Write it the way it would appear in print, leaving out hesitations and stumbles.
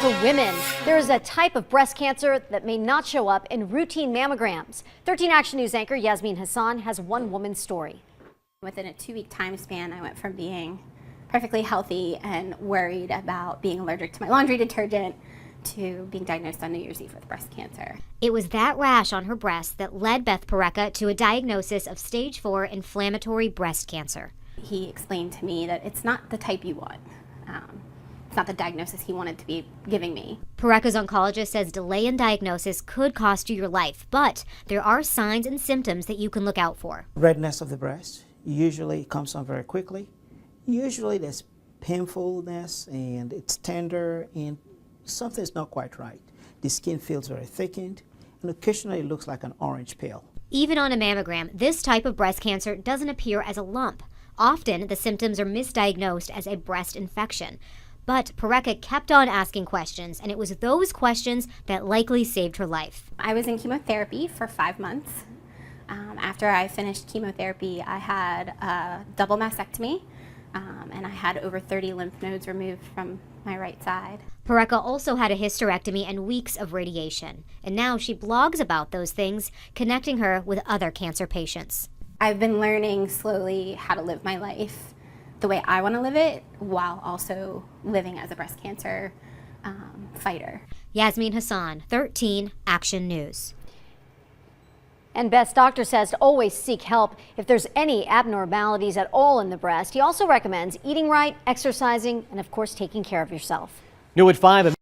For women, there is a type of breast cancer that may not show up in routine mammograms. 13 Action News anchor Yasmin Hassan has one woman's story. Within a 2-week time span, I went from being perfectly healthy and worried about being allergic to my laundry detergent to being diagnosed on New Year's Eve with breast cancer. It was that rash on her breast that led Beth Parecka to a diagnosis of stage 4 inflammatory breast cancer. He explained to me that it's not the type you want. It's not the diagnosis he wanted to be giving me. Parecka's oncologist says delay in diagnosis could cost you your life, but there are signs and symptoms that you can look out for. Redness of the breast usually comes on very quickly. Usually there's painfulness and it's tender and something's not quite right. The skin feels very thickened and occasionally it looks like an orange peel. Even on a mammogram, this type of breast cancer doesn't appear as a lump. Often, the symptoms are misdiagnosed as a breast infection. But Parecka kept on asking questions, and it was those questions that likely saved her life. I was in chemotherapy for 5 months. After I finished chemotherapy, I had a double mastectomy, and I had over 30 lymph nodes removed from my right side. Parecka also had a hysterectomy and weeks of radiation, and now she blogs about those things, connecting her with other cancer patients. I've been learning slowly how to live my life the way I want to live it, while also living as a breast cancer fighter. Yasmin Hassan, 13 Action News. And Beth's doctor says to always seek help if there's any abnormalities at all in the breast. He also recommends eating right, exercising, and of course taking care of yourself. New at 5.